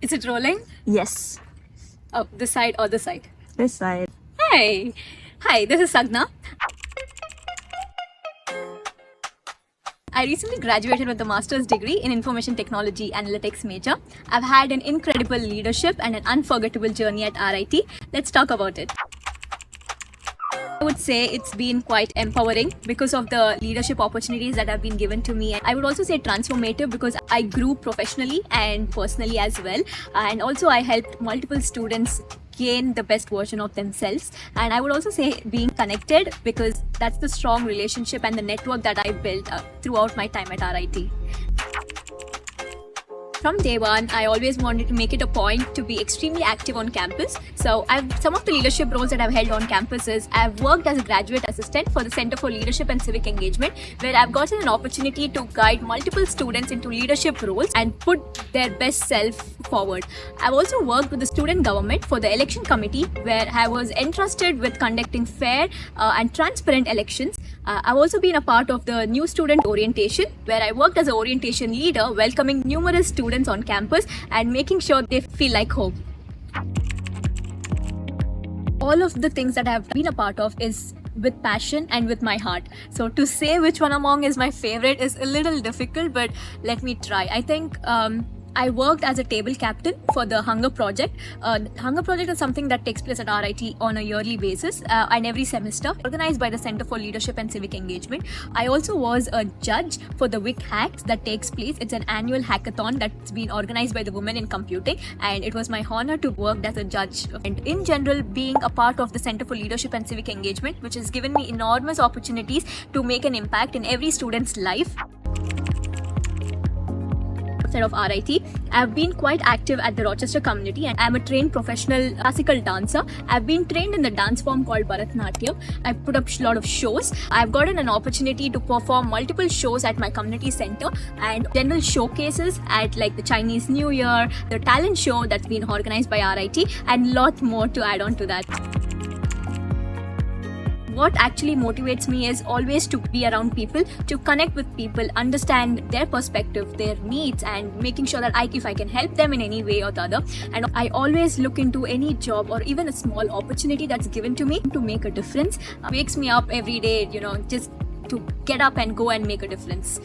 Is it rolling? Yes. Oh, this side or this side? This side. Hi. Hi, this is Sagna. I recently graduated with a master's degree in information technology analytics major. I've had an incredible leadership and an unforgettable journey at RIT. Let's talk about it. I would say it's been quite empowering because of the leadership opportunities that have been given to me. I would also say transformative because I grew professionally and personally as well. And also I helped multiple students gain the best version of themselves. And I would also say being connected because that's the strong relationship and the network that I built throughout my time at RIT. From day one, I always wanted to make it a point to be extremely active on campus. So some of the leadership roles that I've held on campus is I've worked as a graduate assistant for the Center for Leadership and Civic Engagement, where I've gotten an opportunity to guide multiple students into leadership roles and put their best self forward. I've also worked with the student government for the election committee, where I was entrusted with conducting fair and transparent elections. I've also been a part of the new student orientation, where I worked as an orientation leader, welcoming numerous students on campus and making sure they feel like home. All of the things that I've been a part of is with passion and with my heart. So to say which one among is my favorite is a little difficult, but let me try. I think I worked as a table captain for the Hunger Project. Hunger Project is something that takes place at RIT on a yearly basis and every semester, organized by the Center for Leadership and Civic Engagement. I also was a judge for the WIC Hacks that takes place. It's an annual hackathon that's been organized by the Women in Computing, and it was my honor to work as a judge. And in general, being a part of the Center for Leadership and Civic Engagement, which has given me enormous opportunities to make an impact in every student's life. Outside of RIT, I've been quite active at the Rochester community, and I'm a trained professional classical dancer. I've been trained in the dance form called Bharatanatyam. I've put up a lot of shows. I've gotten an opportunity to perform multiple shows at my community center and general showcases at like the Chinese New Year, the talent show that's been organized by RIT, and lot more to add on to that. What actually motivates me is always to be around people, to connect with people, understand their perspective, their needs, and making sure that if I can help them in any way or the other. And I always look into any job or even a small opportunity that's given to me to make a difference. Wakes me up every day, just to get up and go and make a difference.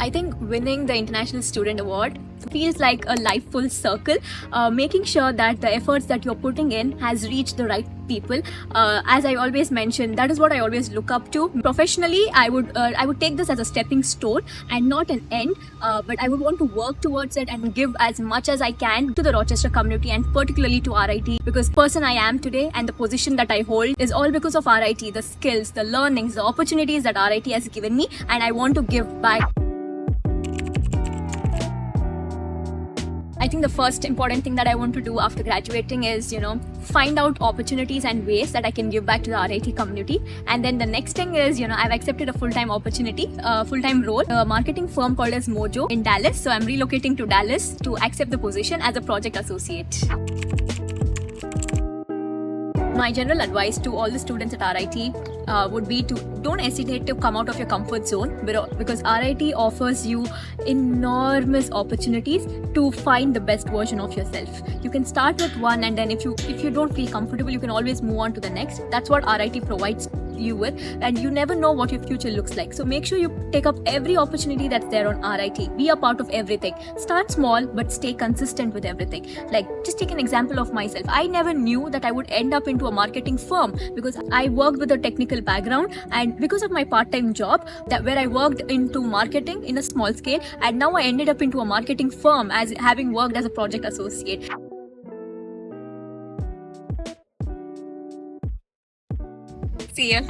I think winning the International Student Award feels like a life full circle, making sure that the efforts that you're putting in has reached the right people. As I always mention, that is what I always look up to. Professionally, I would take this as a stepping stone and not an end, but I would want to work towards it and give as much as I can to the Rochester community and particularly to RIT, because the person I am today and the position that I hold is all because of RIT, the skills, the learnings, the opportunities that RIT has given me, and I want to give back. I think the first important thing that I want to do after graduating is, find out opportunities and ways that I can give back to the RIT community. And then the next thing is, I've accepted a full-time opportunity, full-time role, a marketing firm called as Mojo in Dallas. So I'm relocating to Dallas to accept the position as a project associate. My general advice to all the students at RIT would be to don't hesitate to come out of your comfort zone, because RIT offers you enormous opportunities to find the best version of yourself. You can start with one, and then if you don't feel comfortable, you can always move on to the next. That's what RIT provides you with, and you never know what your future looks like. So make sure you take up every opportunity that's there on RIT. Be a part of everything. Start small, but stay consistent with everything. Like, just take an example of myself. I never knew that I would end up into a marketing firm because I worked with a technical background, and because of my part-time job where I worked into marketing in a small scale, and now I ended up into a marketing firm as having worked as a project associate. See ya.